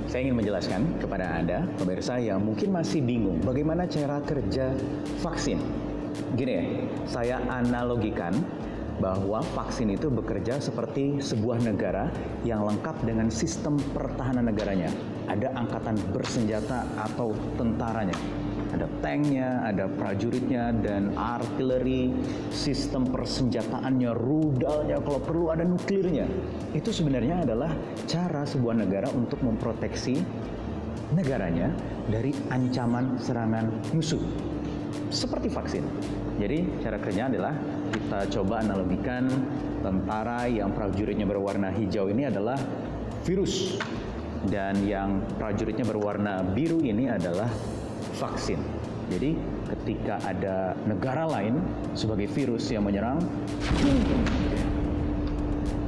Saya ingin menjelaskan kepada Anda, pemirsa yang mungkin masih bingung bagaimana cara kerja vaksin. Gini ya, saya analogikan bahwa vaksin itu bekerja seperti sebuah negara yang lengkap dengan sistem pertahanan negaranya. Ada angkatan bersenjata atau tentaranya. Ada tanknya, ada prajuritnya, dan artileri, sistem persenjataannya, rudalnya, kalau perlu ada nuklirnya. Itu sebenarnya adalah cara sebuah negara untuk memproteksi negaranya dari ancaman serangan musuh. Seperti vaksin. Jadi cara kerjanya adalah kita coba analogikan tentara yang prajuritnya berwarna hijau ini adalah virus. Dan yang prajuritnya berwarna biru ini adalah vaksin. Jadi ketika ada negara lain sebagai virus yang menyerang,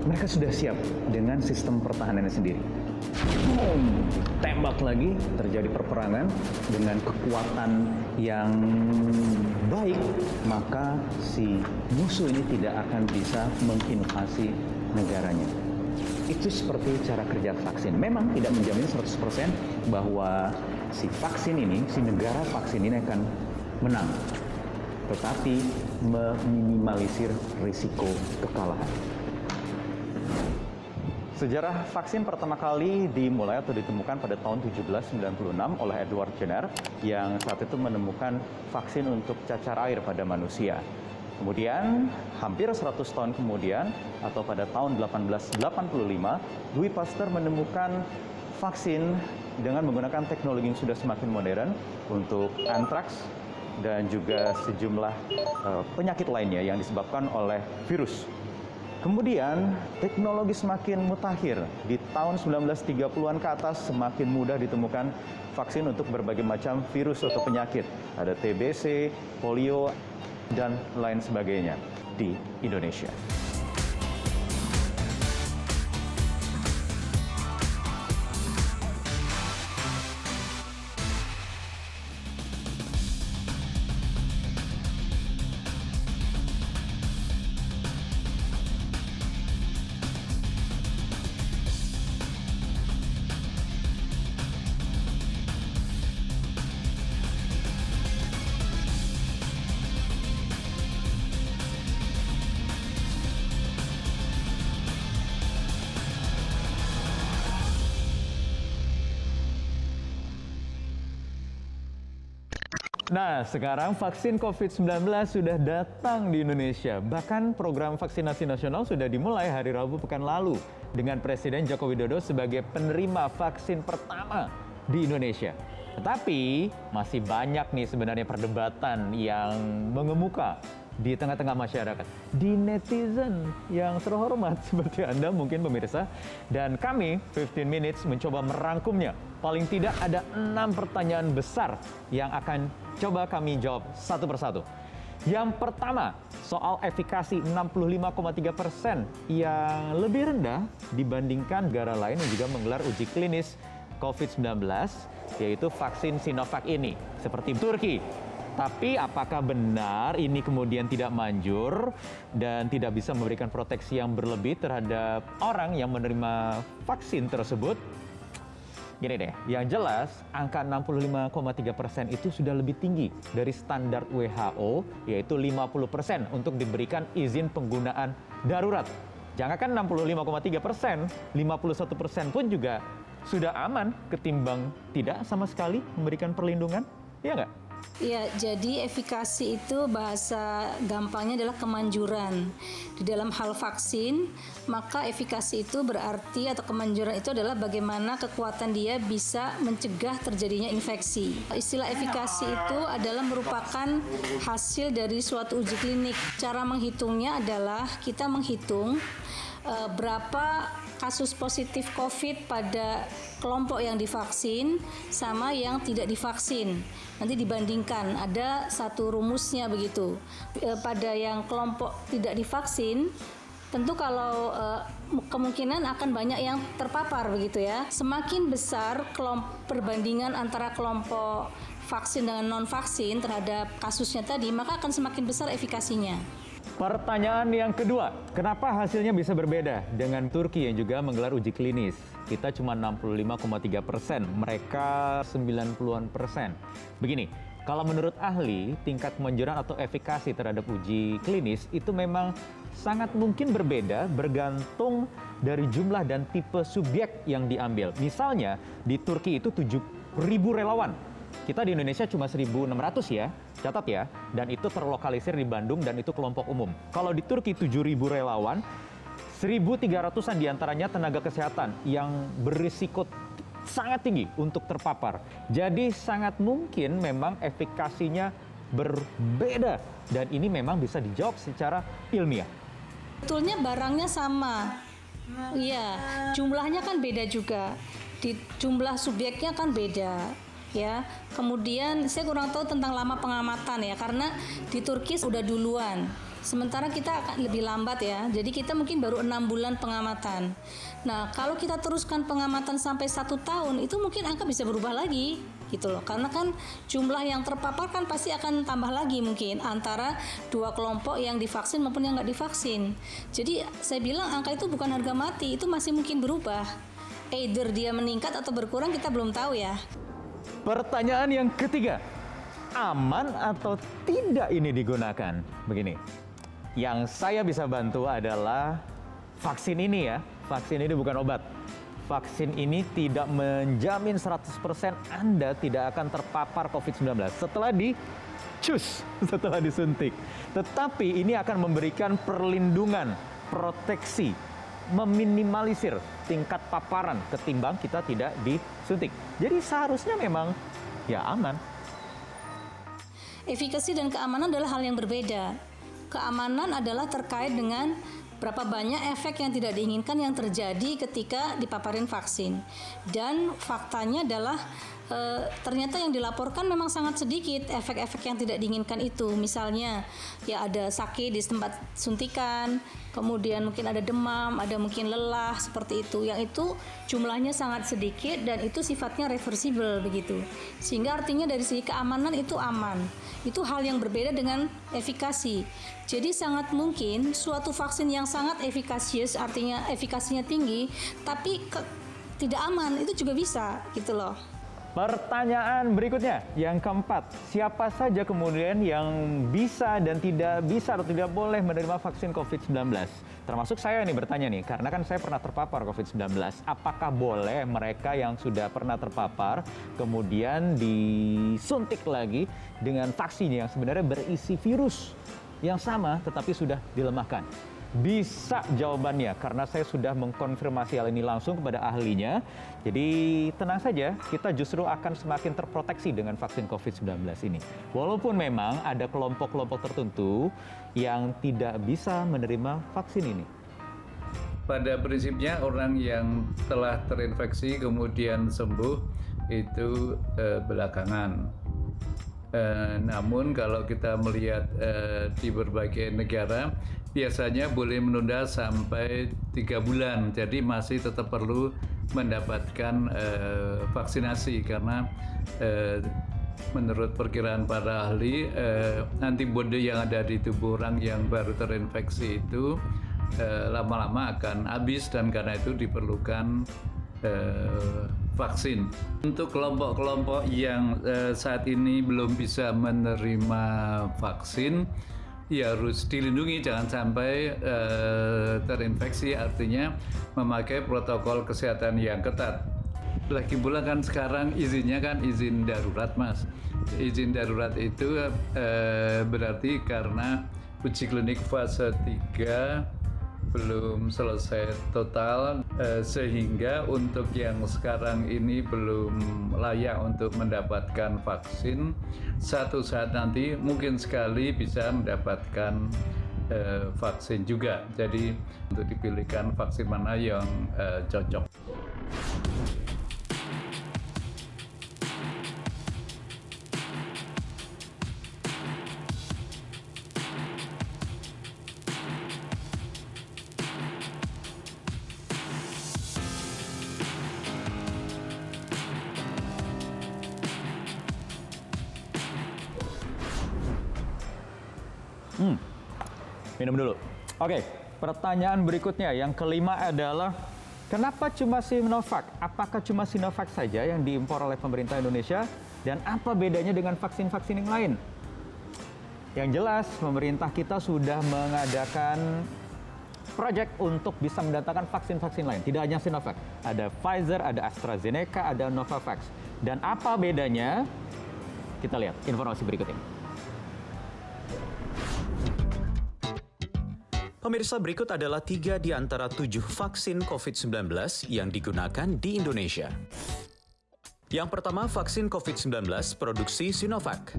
mereka sudah siap dengan sistem pertahanannya sendiri. Tembak lagi, terjadi perperangan dengan kekuatan yang baik, maka si musuh ini tidak akan bisa menginvasi negaranya. Itu seperti cara kerja vaksin. Memang tidak menjamin 100% bahwa si vaksin ini, si negara vaksin ini akan menang. Tetapi meminimalisir risiko kekalahan. Sejarah vaksin pertama kali dimulai atau ditemukan pada tahun 1796 oleh Edward Jenner yang saat itu menemukan vaksin untuk cacar air pada manusia. Kemudian, hampir 100 tahun kemudian, atau pada tahun 1885, Louis Pasteur menemukan vaksin dengan menggunakan teknologi yang sudah semakin modern untuk antraks dan juga sejumlah penyakit lainnya yang disebabkan oleh virus. Kemudian, teknologi semakin mutakhir. Di tahun 1930-an ke atas, semakin mudah ditemukan vaksin untuk berbagai macam virus atau penyakit. Ada TBC, polio, dan lain sebagainya di Indonesia. Nah, sekarang vaksin COVID-19 sudah datang di Indonesia. Bahkan program vaksinasi nasional sudah dimulai hari Rabu pekan lalu dengan Presiden Joko Widodo sebagai penerima vaksin pertama di Indonesia. Tetapi masih banyak nih sebenarnya perdebatan yang mengemuka di tengah-tengah masyarakat, di netizen yang terhormat seperti Anda mungkin pemirsa. Dan kami 15 Minutes mencoba merangkumnya. Paling tidak ada 6 pertanyaan besar yang akan coba kami jawab satu persatu. Yang pertama, soal efikasi 65,3% yang lebih rendah dibandingkan negara lain yang juga menggelar uji klinis COVID-19, yaitu vaksin Sinovac ini, seperti Turki. Tapi apakah benar ini kemudian tidak manjur dan tidak bisa memberikan proteksi yang berlebih terhadap orang yang menerima vaksin tersebut? Gini deh, yang jelas angka 65,3% itu sudah lebih tinggi dari standar WHO, yaitu 50% untuk diberikan izin penggunaan darurat. Jangankan 65,3%, 51% pun juga sudah aman ketimbang tidak sama sekali memberikan perlindungan, ya nggak? Ya, jadi efikasi itu bahasa gampangnya adalah kemanjuran. Di dalam hal vaksin, maka efikasi itu berarti atau kemanjuran itu adalah bagaimana kekuatan dia bisa mencegah terjadinya infeksi. Istilah efikasi itu adalah merupakan hasil dari suatu uji klinik. Cara menghitungnya adalah kita menghitung berapa kasus positif COVID pada kelompok yang divaksin sama yang tidak divaksin. Nanti dibandingkan, ada satu rumusnya begitu. Pada yang kelompok tidak divaksin, tentu kalau kemungkinan akan banyak yang terpapar begitu ya. Semakin besar perbandingan antara kelompok vaksin dengan non-vaksin terhadap kasusnya tadi, maka akan semakin besar efikasinya. Pertanyaan yang kedua, kenapa hasilnya bisa berbeda dengan Turki yang juga menggelar uji klinis? Kita cuma 65,3%, mereka 90-an%. Begini, kalau menurut ahli, tingkat kemanjuran atau efikasi terhadap uji klinis itu memang sangat mungkin berbeda bergantung dari jumlah dan tipe subjek yang diambil. Misalnya, di Turki itu 7.000 relawan. Kita di Indonesia cuma 1.600 ya, catat ya. Dan itu terlokalisir di Bandung dan itu kelompok umum. Kalau di Turki 7.000 relawan, 1.300-an diantaranya tenaga kesehatan yang berisiko sangat tinggi untuk terpapar. Jadi sangat mungkin memang efikasinya berbeda. Dan ini memang bisa dijawab secara ilmiah. Sebetulnya barangnya sama. Iya, jumlahnya kan beda juga. Di jumlah subjeknya kan beda. Ya, kemudian saya kurang tahu tentang lama pengamatan ya, karena di Turki sudah duluan, sementara kita akan lebih lambat ya, jadi kita mungkin baru 6 bulan pengamatan. Nah, kalau kita teruskan pengamatan sampai 1 tahun, itu mungkin angka bisa berubah lagi gitu loh, karena kan jumlah yang terpapar kan pasti akan tambah lagi mungkin antara dua kelompok yang divaksin maupun yang nggak divaksin. Jadi saya bilang angka itu bukan harga mati, itu masih mungkin berubah, either dia meningkat atau berkurang, kita belum tahu ya. Pertanyaan yang ketiga, aman atau tidak ini digunakan? Begini, yang saya bisa bantu adalah vaksin ini ya. Vaksin ini bukan obat. Vaksin ini tidak menjamin 100% Anda tidak akan terpapar COVID-19 setelah disuntik. Tetapi ini akan memberikan perlindungan, proteksi, meminimalisir tingkat paparan ketimbang kita tidak disuntik. Jadi seharusnya memang ya aman. Efikasi dan keamanan adalah hal yang berbeda. Keamanan adalah terkait dengan berapa banyak efek yang tidak diinginkan yang terjadi ketika dipaparin vaksin. Dan faktanya adalah ternyata yang dilaporkan memang sangat sedikit efek-efek yang tidak diinginkan itu. Misalnya ya ada sakit di tempat suntikan, kemudian mungkin ada demam, ada mungkin lelah seperti itu. Yang itu jumlahnya sangat sedikit dan itu sifatnya reversible begitu. Sehingga artinya dari segi keamanan itu aman. Itu hal yang berbeda dengan efikasi. Jadi sangat mungkin suatu vaksin yang sangat efikasius, artinya efikasinya tinggi, tapi tidak aman, itu juga bisa gitu loh. Pertanyaan berikutnya, yang keempat, siapa saja kemudian yang bisa dan tidak bisa atau tidak boleh menerima vaksin COVID-19? Termasuk saya nih bertanya nih, karena kan saya pernah terpapar COVID-19. Apakah boleh mereka yang sudah pernah terpapar kemudian disuntik lagi dengan vaksin yang sebenarnya berisi virus yang sama tetapi sudah dilemahkan? Bisa jawabannya, karena saya sudah mengkonfirmasi hal ini langsung kepada ahlinya. Jadi tenang saja, kita justru akan semakin terproteksi dengan vaksin COVID-19 ini. Walaupun memang ada kelompok-kelompok tertentu yang tidak bisa menerima vaksin ini. Pada prinsipnya orang yang telah terinfeksi kemudian sembuh itu belakangan. Namun kalau kita melihat di berbagai negara biasanya boleh menunda sampai 3 bulan, jadi masih tetap perlu mendapatkan vaksinasi karena menurut perkiraan para ahli antibodi yang ada di tubuh orang yang baru terinfeksi itu lama-lama akan habis dan karena itu diperlukan vaksin. Untuk kelompok-kelompok yang saat ini belum bisa menerima vaksin, ya harus dilindungi jangan sampai terinfeksi, artinya memakai protokol kesehatan yang ketat. Lagi pula kan sekarang izinnya kan izin darurat, Mas. Izin darurat itu berarti karena uji klinik fase 3 belum selesai total, sehingga untuk yang sekarang ini belum layak untuk mendapatkan vaksin, satu saat nanti mungkin sekali bisa mendapatkan vaksin juga. Jadi untuk dipilihkan vaksin mana yang cocok. Minum dulu. Oke, pertanyaan berikutnya yang kelima adalah kenapa cuma Sinovac? Apakah cuma Sinovac saja yang diimpor oleh pemerintah Indonesia dan apa bedanya dengan vaksin-vaksin yang lain? Yang jelas, pemerintah kita sudah mengadakan proyek untuk bisa mendatangkan vaksin-vaksin lain. Tidak hanya Sinovac, ada Pfizer, ada AstraZeneca, ada Novavax. Dan apa bedanya? Kita lihat informasi berikut ini. Pemirsa, berikut adalah 3 di antara 7 vaksin COVID-19 yang digunakan di Indonesia. Yang pertama, vaksin COVID-19 produksi Sinovac.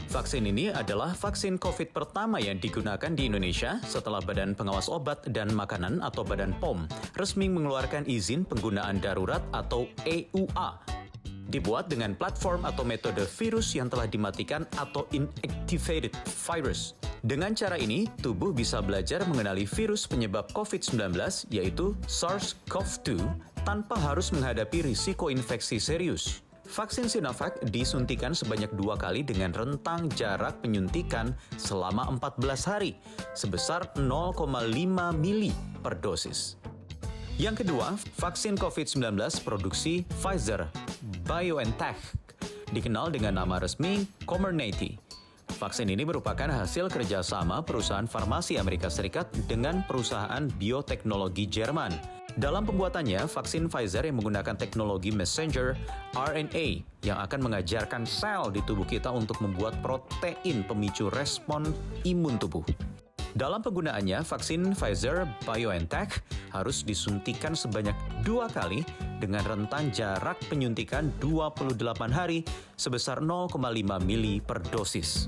Vaksin ini adalah vaksin COVID pertama yang digunakan di Indonesia setelah Badan Pengawas Obat dan Makanan atau Badan POM resmi mengeluarkan izin penggunaan darurat atau EUA. Dibuat dengan platform atau metode virus yang telah dimatikan atau inactivated virus. Dengan cara ini, tubuh bisa belajar mengenali virus penyebab COVID-19 yaitu SARS-CoV-2 tanpa harus menghadapi risiko infeksi serius. Vaksin Sinovac disuntikan sebanyak 2 kali dengan rentang jarak penyuntikan selama 14 hari, sebesar 0,5 mili per dosis. Yang kedua, vaksin COVID-19 produksi Pfizer BioNTech, dikenal dengan nama resmi Comirnaty. Vaksin ini merupakan hasil kerjasama perusahaan farmasi Amerika Serikat dengan perusahaan bioteknologi Jerman. Dalam pembuatannya, vaksin Pfizer yang menggunakan teknologi messenger RNA yang akan mengajarkan sel di tubuh kita untuk membuat protein pemicu respon imun tubuh. Dalam penggunaannya, vaksin Pfizer BioNTech harus disuntikan sebanyak 2 kali dengan rentang jarak penyuntikan 28 hari sebesar 0,5 mili per dosis.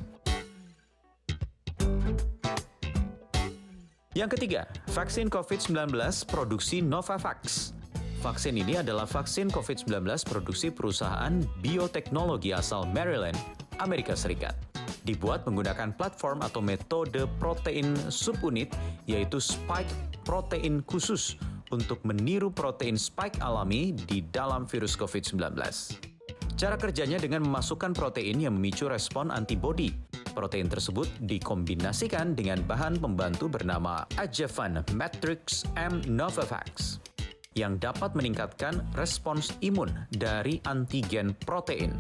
Yang ketiga, vaksin COVID-19 produksi Novavax. Vaksin ini adalah vaksin COVID-19 produksi perusahaan bioteknologi asal Maryland, Amerika Serikat. Dibuat menggunakan platform atau metode protein subunit, yaitu spike protein khusus untuk meniru protein spike alami di dalam virus COVID-19. Cara kerjanya dengan memasukkan protein yang memicu respon antibodi. Protein tersebut dikombinasikan dengan bahan pembantu bernama adjuvant matrix M Novavax yang dapat meningkatkan respons imun dari antigen protein.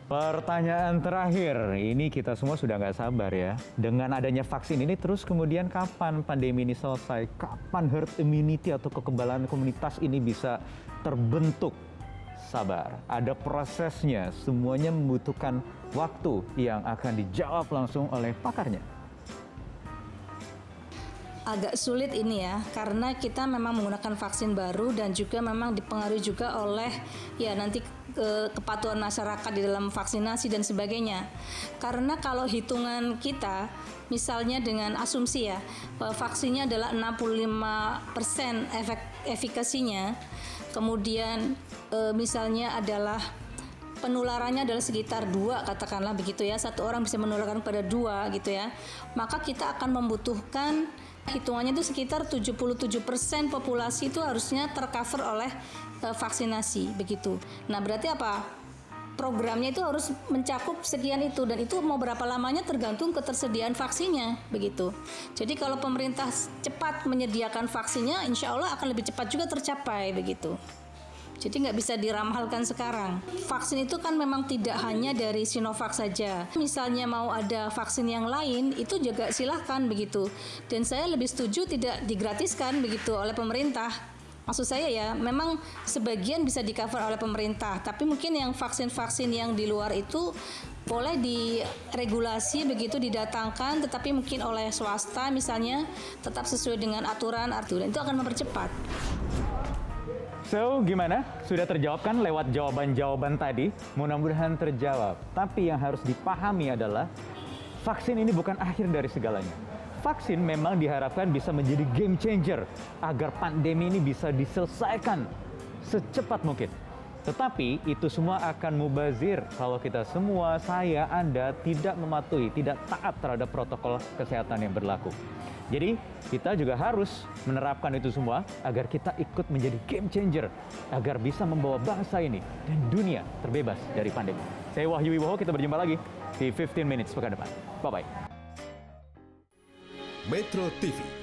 Pertanyaan terakhir, ini kita semua sudah nggak sabar ya. Dengan adanya vaksin ini terus kemudian kapan pandemi ini selesai? Kapan herd immunity atau kekebalan komunitas ini bisa terbentuk? Sabar, ada prosesnya, semuanya membutuhkan waktu yang akan dijawab langsung oleh pakarnya. Agak sulit ini ya, karena kita memang menggunakan vaksin baru dan juga memang dipengaruhi juga oleh ya nanti kepatuhan masyarakat di dalam vaksinasi dan sebagainya. Karena kalau hitungan kita, misalnya dengan asumsi ya, vaksinnya adalah 65% efikasinya, kemudian misalnya adalah penularannya adalah sekitar 2, katakanlah begitu ya, 1 orang bisa menularkan pada 2 gitu ya, maka kita akan membutuhkan hitungannya itu sekitar 77% populasi itu harusnya tercover oleh vaksinasi begitu. Nah berarti apa? Programnya itu harus mencakup sekian itu, dan itu mau berapa lamanya tergantung ketersediaan vaksinnya begitu. Jadi kalau pemerintah cepat menyediakan vaksinnya, insya Allah akan lebih cepat juga tercapai begitu. Jadi nggak bisa diramalkan sekarang. Vaksin itu kan memang tidak hanya dari Sinovac saja. Misalnya mau ada vaksin yang lain, itu juga silahkan begitu. Dan saya lebih setuju tidak digratiskan begitu oleh pemerintah. Maksud saya ya, memang sebagian bisa di-cover oleh pemerintah. Tapi mungkin yang vaksin-vaksin yang di luar itu boleh diregulasi begitu, didatangkan, tetapi mungkin oleh swasta misalnya tetap sesuai dengan aturan itu akan mempercepat. So, gimana? Sudah terjawab kan lewat jawaban-jawaban tadi? Mudah-mudahan terjawab. Tapi yang harus dipahami adalah vaksin ini bukan akhir dari segalanya. Vaksin memang diharapkan bisa menjadi game changer agar pandemi ini bisa diselesaikan secepat mungkin. Tetapi itu semua akan mubazir kalau kita semua, saya, Anda tidak mematuhi, tidak taat terhadap protokol kesehatan yang berlaku. Jadi kita juga harus menerapkan itu semua agar kita ikut menjadi game changer, agar bisa membawa bangsa ini dan dunia terbebas dari pandemi. Saya Wahyu Wibowo, kita berjumpa lagi di 15 Minutes pekan depan. Bye-bye. Metro TV.